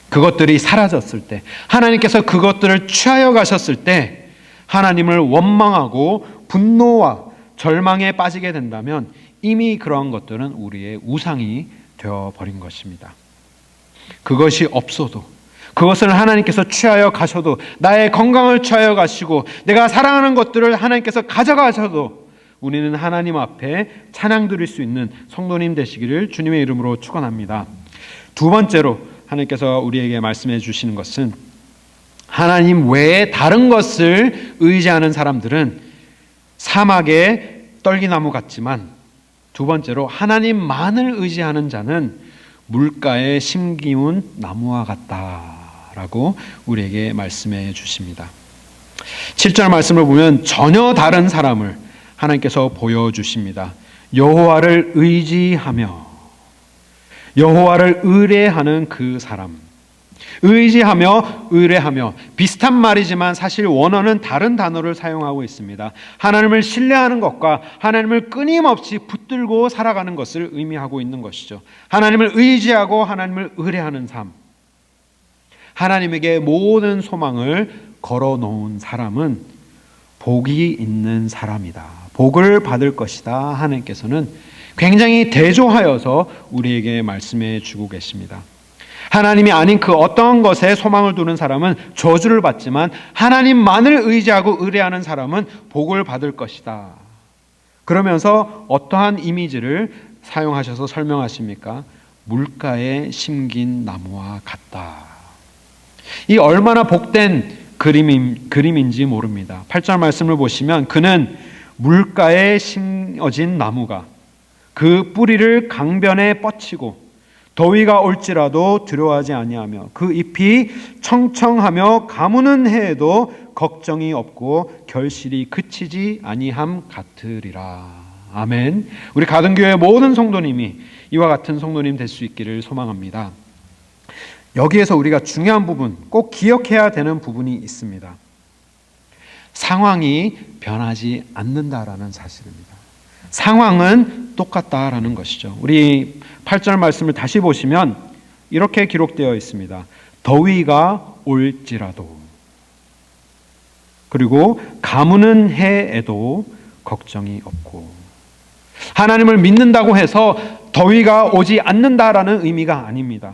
그것들이 사라졌을 때, 하나님께서 그것들을 취하여 가셨을 때 하나님을 원망하고 분노와 절망에 빠지게 된다면 이미 그러한 것들은 우리의 우상이 되어버린 것입니다. 그것이 없어도, 그것을 하나님께서 취하여 가셔도, 나의 건강을 취하여 가시고 내가 사랑하는 것들을 하나님께서 가져가셔도 우리는 하나님 앞에 찬양 드릴 수 있는 성도님 되시기를 주님의 이름으로 축원합니다. 두 번째로 하나님께서 우리에게 말씀해 주시는 것은 하나님 외에 다른 것을 의지하는 사람들은 사막의 떨기나무 같지만, 두 번째로 하나님만을 의지하는 자는 물가에 심기운 나무와 같다라고 우리에게 말씀해 주십니다. 7절 말씀을 보면 전혀 다른 사람을 하나님께서 보여주십니다. 여호와를 의지하며, 여호와를 의뢰하는 그 사람. 의지하며 의뢰하며 비슷한 말이지만 사실 원어는 다른 단어를 사용하고 있습니다. 하나님을 신뢰하는 것과 하나님을 끊임없이 붙들고 살아가는 것을 의미하고 있는 것이죠. 하나님을 의지하고 하나님을 의뢰하는 삶. 하나님에게 모든 소망을 걸어놓은 사람은 복이 있는 사람이다. 복을 받을 것이다. 하나님께서는 굉장히 대조하여서 우리에게 말씀해 주고 계십니다. 하나님이 아닌 그 어떠한 것에 소망을 두는 사람은 저주를 받지만 하나님만을 의지하고 의뢰하는 사람은 복을 받을 것이다. 그러면서 어떠한 이미지를 사용하셔서 설명하십니까? 물가에 심긴 나무와 같다. 이 얼마나 복된 그림인지 모릅니다. 8절 말씀을 보시면 그는 물가에 심어진 나무가 그 뿌리를 강변에 뻗치고 더위가 올지라도 두려워하지 아니하며 그 잎이 청청하며 가무는 해에도 걱정이 없고 결실이 그치지 아니함 같으리라. 아멘. 우리 가든교회 모든 성도님이 이와 같은 성도님 될 수 있기를 소망합니다. 여기에서 우리가 중요한 부분, 꼭 기억해야 되는 부분이 있습니다. 상황이 변하지 않는다라는 사실입니다. 상황은 똑같다라는 것이죠. 우리 8절 말씀을 다시 보시면 이렇게 기록되어 있습니다. 더위가 올지라도, 그리고 가무는 해에도 걱정이 없고. 하나님을 믿는다고 해서 더위가 오지 않는다라는 의미가 아닙니다.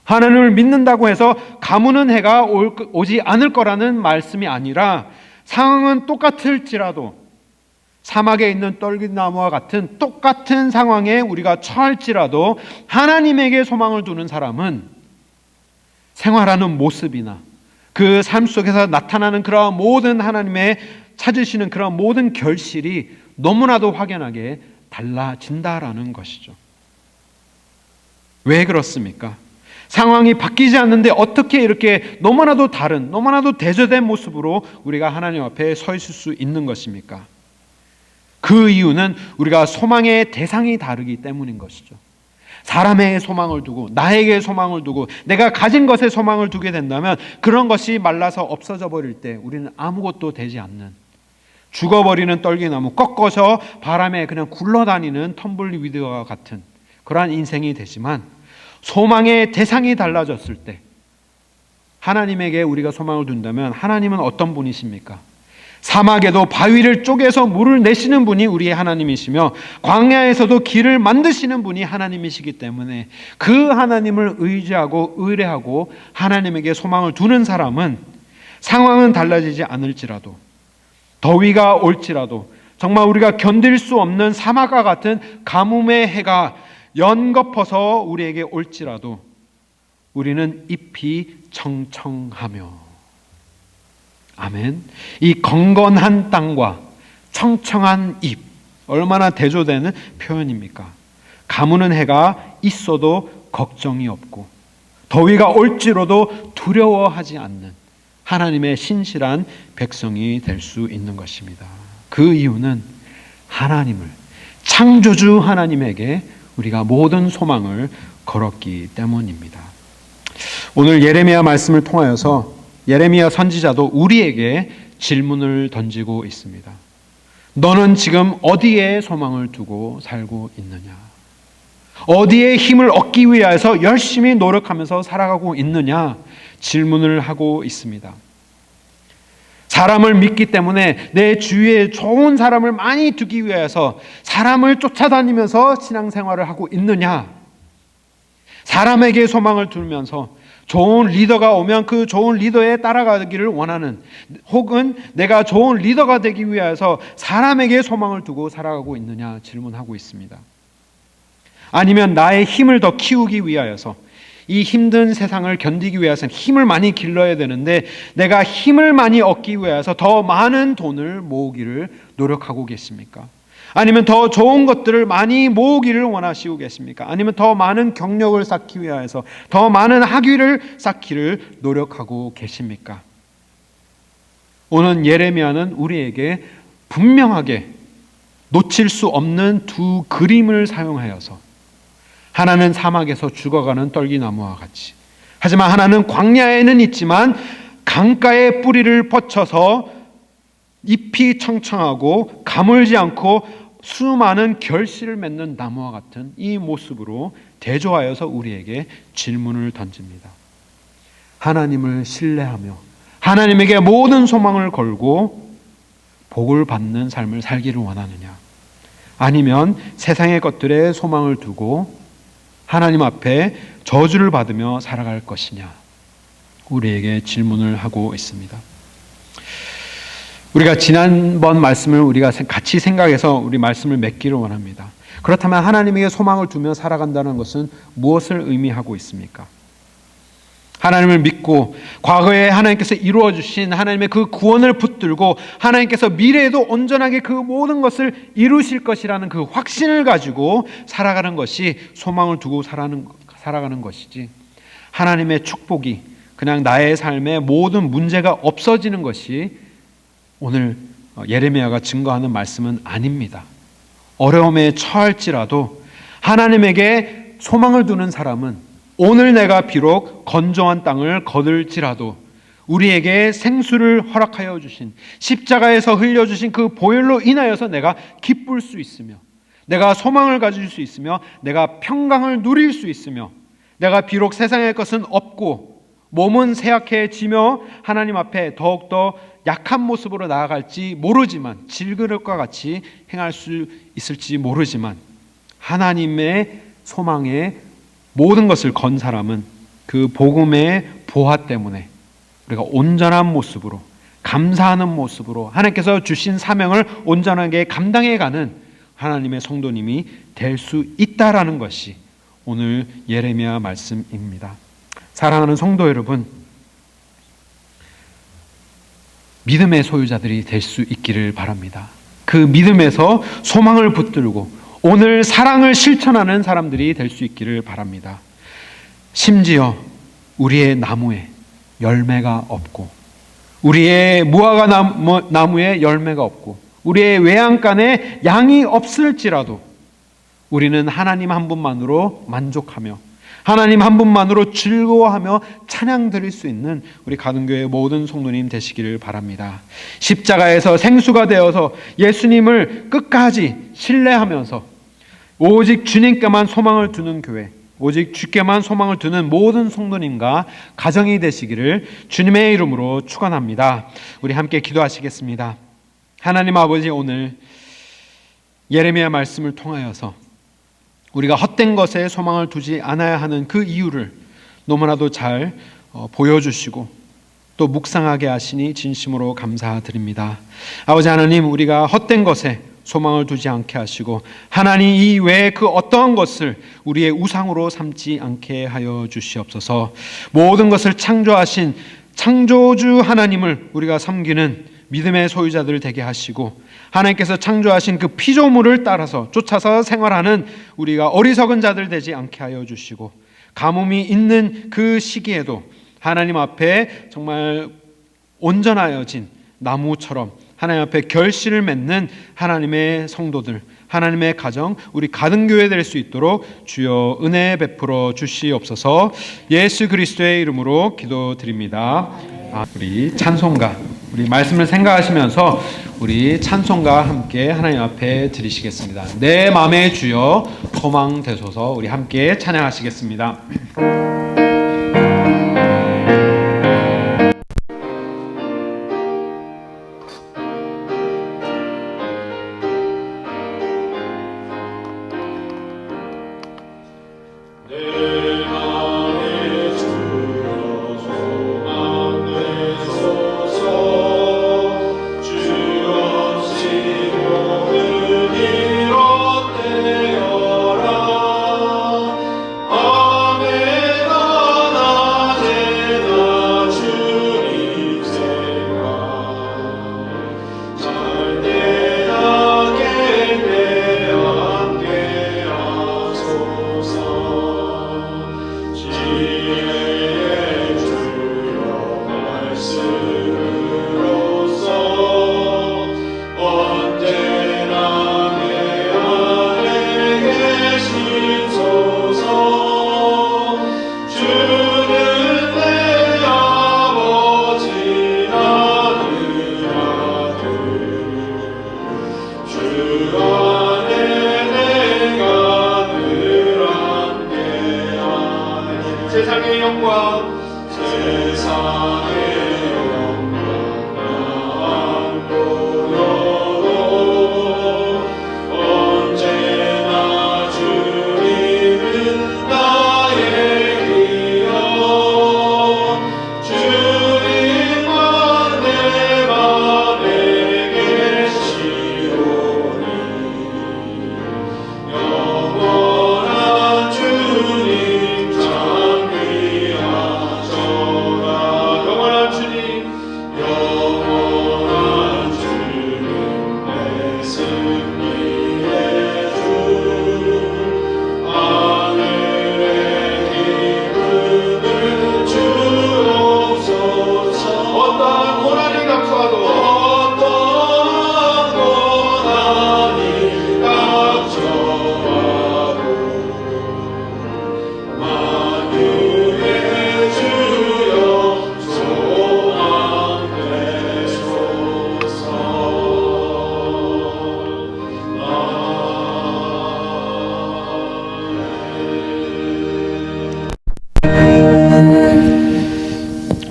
하나님을 믿는다고 해서 가무는 해가 오지 않을 거라는 말씀이 아니라, 상황은 똑같을지라도, 사막에 있는 떨기나무와 같은 똑같은 상황에 우리가 처할지라도 하나님에게 소망을 두는 사람은 생활하는 모습이나 그 삶 속에서 나타나는 그러한 모든 하나님의 찾으시는 그러한 모든 결실이 너무나도 확연하게 달라진다라는 것이죠. 왜 그렇습니까? 상황이 바뀌지 않는데 어떻게 이렇게 너무나도 다른, 너무나도 대조된 모습으로 우리가 하나님 앞에 서 있을 수 있는 것입니까? 그 이유는 우리가 소망의 대상이 다르기 때문인 것이죠. 사람에게 소망을 두고, 나에게 소망을 두고, 내가 가진 것에 소망을 두게 된다면 그런 것이 말라서 없어져 버릴 때 우리는 아무것도 되지 않는, 죽어버리는 떨기나무, 꺾어서 바람에 그냥 굴러다니는 텀블리위드와 같은 그러한 인생이 되지만, 소망의 대상이 달라졌을 때 하나님에게 우리가 소망을 둔다면 하나님은 어떤 분이십니까? 사막에도 바위를 쪼개서 물을 내시는 분이 우리의 하나님이시며 광야에서도 길을 만드시는 분이 하나님이시기 때문에 그 하나님을 의지하고 의뢰하고 하나님에게 소망을 두는 사람은 상황은 달라지지 않을지라도, 더위가 올지라도, 정말 우리가 견딜 수 없는 사막과 같은 가뭄의 해가 연거퍼서 우리에게 올지라도 우리는 잎이 청청하며, 아멘. 이 건건한 땅과 청청한 잎, 얼마나 대조되는 표현입니까? 가무는 해가 있어도 걱정이 없고 더위가 올지라도 두려워하지 않는 하나님의 신실한 백성이 될 수 있는 것입니다. 그 이유는 하나님을, 창조주 하나님에게 우리가 모든 소망을 걸었기 때문입니다. 오늘 예레미야 말씀을 통하여서 예레미야 선지자도 우리에게 질문을 던지고 있습니다. 너는 지금 어디에 소망을 두고 살고 있느냐? 어디에 힘을 얻기 위해서 열심히 노력하면서 살아가고 있느냐? 질문을 하고 있습니다. 사람을 믿기 때문에 내 주위에 좋은 사람을 많이 두기 위해서 사람을 쫓아다니면서 신앙생활을 하고 있느냐? 사람에게 소망을 두면서 좋은 리더가 오면 그 좋은 리더에 따라가기를 원하는, 혹은 내가 좋은 리더가 되기 위해서 사람에게 소망을 두고 살아가고 있느냐 질문하고 있습니다. 아니면 나의 힘을 더 키우기 위하여서, 이 힘든 세상을 견디기 위해서는 힘을 많이 길러야 되는데 내가 힘을 많이 얻기 위해서 더 많은 돈을 모으기를 노력하고 계십니까? 아니면 더 좋은 것들을 많이 모으기를 원하시고 계십니까? 아니면 더 많은 경력을 쌓기 위해서 더 많은 학위를 쌓기를 노력하고 계십니까? 오늘 예레미야는 우리에게 분명하게 놓칠 수 없는 두 그림을 사용하여서, 하나는 사막에서 죽어가는 떨기나무와 같이, 하지만 하나는 광야에는 있지만 강가에 뿌리를 뻗쳐서 잎이 청청하고 가물지 않고 수많은 결실을 맺는 나무와 같은 이 모습으로 대조하여서 우리에게 질문을 던집니다. 하나님을 신뢰하며 하나님에게 모든 소망을 걸고 복을 받는 삶을 살기를 원하느냐? 아니면 세상의 것들에 소망을 두고 하나님 앞에 저주를 받으며 살아갈 것이냐? 우리에게 질문을 하고 있습니다. 우리가 지난번 말씀을 우리가 같이 생각해서 우리 말씀을 맺기를 원합니다. 그렇다면 하나님에게 소망을 두며 살아간다는 것은 무엇을 의미하고 있습니까? 하나님을 믿고 과거에 하나님께서 이루어 주신 하나님의 그 구원을 붙들고 하나님께서 미래에도 온전하게 그 모든 것을 이루실 것이라는 그 확신을 가지고 살아가는 것이 소망을 두고 살아가는 것이지, 하나님의 축복이 그냥 나의 삶에 모든 문제가 없어지는 것이 오늘 예레미야가 증거하는 말씀은 아닙니다. 어려움에 처할지라도 하나님에게 소망을 두는 사람은 오늘 내가 비록 건조한 땅을 거들지라도 우리에게 생수를 허락하여 주신, 십자가에서 흘려주신 그 보혈로 인하여서 내가 기쁠 수 있으며 내가 소망을 가질 수 있으며 내가 평강을 누릴 수 있으며 내가 비록 세상의 것은 없고 몸은 쇠약해지며 하나님 앞에 더욱더 약한 모습으로 나아갈지 모르지만 질그릇과 같이 행할 수 있을지 모르지만 하나님의 소망에 모든 것을 건 사람은 그 복음의 보화 때문에 우리가 온전한 모습으로 감사하는 모습으로 하나님께서 주신 사명을 온전하게 감당해가는 하나님의 성도님이 될 수 있다라는 것이 오늘 예레미야 말씀입니다. 사랑하는 성도 여러분, 믿음의 소유자들이 될 수 있기를 바랍니다. 그 믿음에서 소망을 붙들고 오늘 사랑을 실천하는 사람들이 될 수 있기를 바랍니다. 심지어 우리의 나무에 열매가 없고 우리의 무화과 나무에 열매가 없고 우리의 외양간에 양이 없을지라도 우리는 하나님 한 분만으로 만족하며 하나님 한 분만으로 즐거워하며 찬양 드릴 수 있는 우리 가든교회 모든 성도님 되시기를 바랍니다. 십자가에서 생수가 되어서 예수님을 끝까지 신뢰하면서 오직 주님께만 소망을 두는 교회, 오직 주께만 소망을 두는 모든 성도님과 가정이 되시기를 주님의 이름으로 축원합니다. 우리 함께 기도하시겠습니다. 하나님 아버지, 오늘 예레미야 말씀을 통하여서 우리가 헛된 것에 소망을 두지 않아야 하는 그 이유를 너무나도 잘 보여주시고 또 묵상하게 하시니 진심으로 감사드립니다. 아버지 하나님, 우리가 헛된 것에 소망을 두지 않게 하시고 하나님 이외에 그 어떠한 것을 우리의 우상으로 삼지 않게 하여 주시옵소서. 모든 것을 창조하신 창조주 하나님을 우리가 섬기는 믿음의 소유자들 되게 하시고 하나님께서 창조하신 그 피조물을 따라서 쫓아서 생활하는 우리가 어리석은 자들 되지 않게 하여 주시고 가뭄이 있는 그 시기에도 하나님 앞에 정말 온전하여진 나무처럼 하나님 앞에 결실을 맺는 하나님의 성도들, 하나님의 가정, 우리 가든교회 될 수 있도록 주여 은혜 베풀어 주시옵소서. 예수 그리스도의 이름으로 기도드립니다. 우리 찬송가, 우리 말씀을 생각하시면서 우리 찬송가 함께 하나님 앞에 드리시겠습니다. 내 맘의 주여 소망 되소서. 우리 함께 찬양하시겠습니다. 세상의 영광 언제나 주님은 나의 기여 주님만 내 맘에 계시오니 영원한 주님 영원한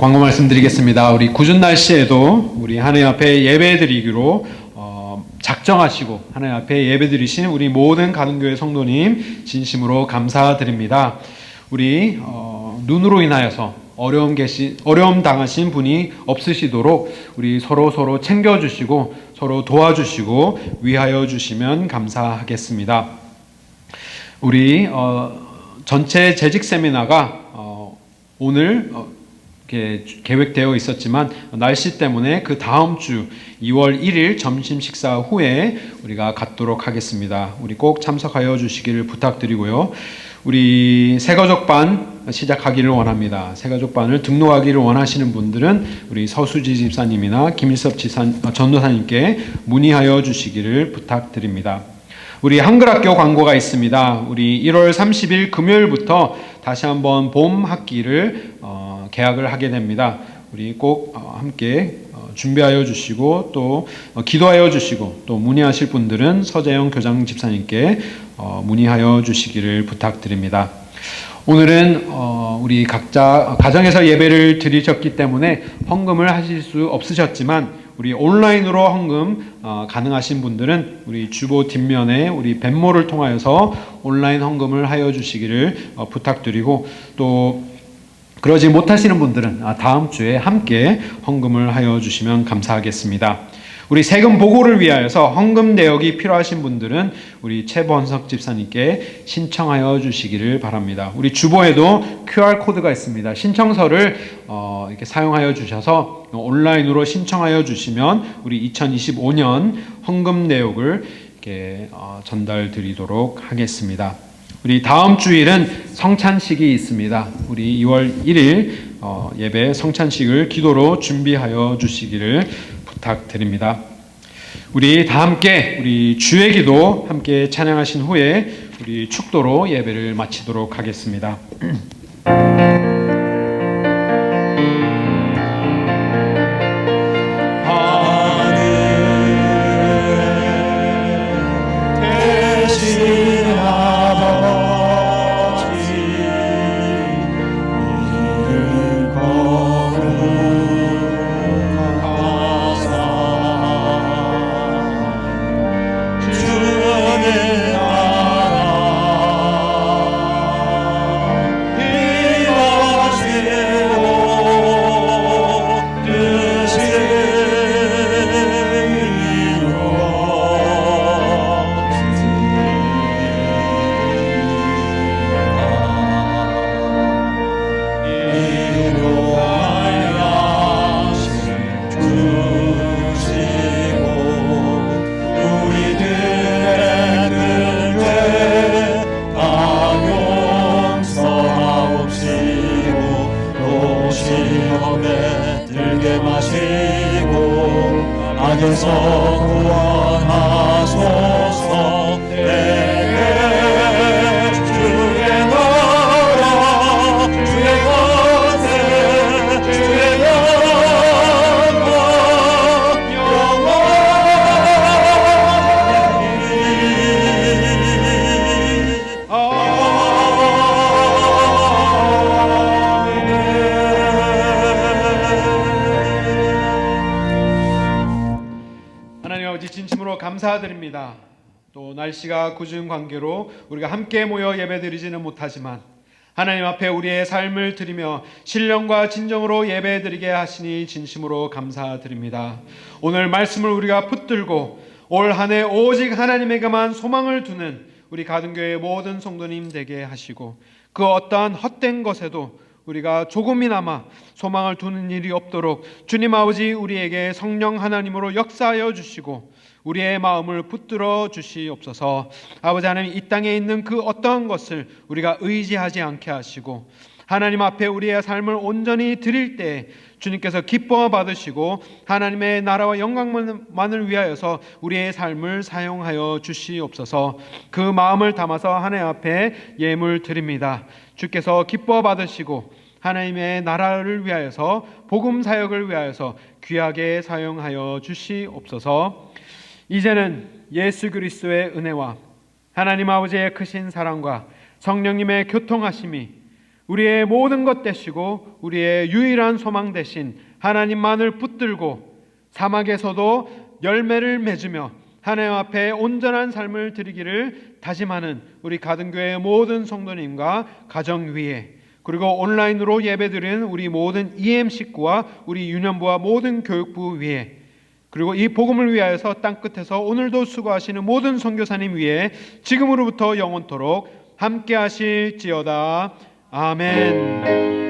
광고 말씀드리겠습니다. 우리 궂은 날씨에도 우리 하나님 앞에 예배드리기로 작정하시고 하나님 앞에 예배드리신 우리 모든 가는교회 성도님 진심으로 감사드립니다. 우리 눈으로 인하여서 어려움 당하신 분이 없으시도록 우리 서로 챙겨주시고 서로 도와주시고 위하여 주시면 감사하겠습니다. 우리 전체 재직 세미나가 오늘 이렇게 계획되어 있었지만 날씨 때문에 그 다음 주 2월 1일 점심 식사 후에 우리가 갖도록 하겠습니다. 우리 꼭 참석하여 주시기를 부탁드리고요. 우리 새가족반 시작하기를 원합니다. 새가족반을 등록하기를 원하시는 분들은 우리 서수지 집사님이나 김일섭 전도사님께 문의하여 주시기를 부탁드립니다. 우리 한글학교 광고가 있습니다. 우리 1월 30일 금요일부터 다시 한번 봄 학기를 개학을 하게 됩니다. 우리 꼭 함께 준비하여 주시고 또 기도하여 주시고 또 문의하실 분들은 서재영 교장 집사님께 문의하여 주시기를 부탁드립니다. 오늘은 우리 각자 가정에서 예배를 드리셨기 때문에 헌금을 하실 수 없으셨지만 우리 온라인으로 헌금 가능하신 분들은 우리 주보 뒷면에 우리 벤모를 통하여서 온라인 헌금을 하여 주시기를 부탁드리고 또 그러지 못하시는 분들은 다음 주에 함께 헌금을 하여 주시면 감사하겠습니다. 우리 세금 보고를 위하여서 헌금 내역이 필요하신 분들은 우리 최번석 집사님께 신청하여 주시기를 바랍니다. 우리 주보에도 QR코드가 있습니다. 신청서를 이렇게 사용하여 주셔서 온라인으로 신청하여 주시면 우리 2025년 헌금 내역을 이렇게 전달 드리도록 하겠습니다. 우리 다음 주일은 성찬식이 있습니다. 우리 2월 1일 예배 성찬식을 기도로 준비하여 주시기를 부탁드립니다. 우리 다 함께 우리 주의 기도 함께 찬양하신 후에 우리 축도로 예배를 마치도록 하겠습니다. 감사드립니다. 또 날씨가 궂은 관계로 우리가 함께 모여 예배드리지는 못하지만 하나님 앞에 우리의 삶을 드리며 신령과 진정으로 예배드리게 하시니 진심으로 감사드립니다. 오늘 말씀을 우리가 붙들고 올 한 해 오직 하나님에게만 소망을 두는 우리 가든교회 모든 성도님 되게 하시고 그 어떠한 헛된 것에도 우리가 조금이나마 소망을 두는 일이 없도록 주님 아버지 우리에게 성령 하나님으로 역사하여 주시고 우리의 마음을 붙들어 주시옵소서. 아버지 하나님, 이 땅에 있는 그 어떠한 것을 우리가 의지하지 않게 하시고 하나님 앞에 우리의 삶을 온전히 드릴 때 주님께서 기뻐 받으시고 하나님의 나라와 영광만을 위하여서 우리의 삶을 사용하여 주시옵소서. 그 마음을 담아서 하나님 앞에 예물 드립니다. 주께서 기뻐 받으시고 하나님의 나라를 위하여서 복음 사역을 위하여서 귀하게 사용하여 주시옵소서. 이제는 예수 그리스도의 은혜와 하나님 아버지의 크신 사랑과 성령님의 교통하심이 우리의 모든 것 되시고 우리의 유일한 소망 되신 하나님만을 붙들고 사막에서도 열매를 맺으며 하나님 앞에 온전한 삶을 드리기를 다짐하는 우리 가든교회 모든 성도님과 가정 위에, 그리고 온라인으로 예배드리는 우리 모든 EM 식구와 우리 유년부와 모든 교육부 위에, 그리고 이 복음을 위하여서 땅끝에서 오늘도 수고하시는 모든 선교사님 위에 지금으로부터 영원토록 함께 하실지어다. 아멘.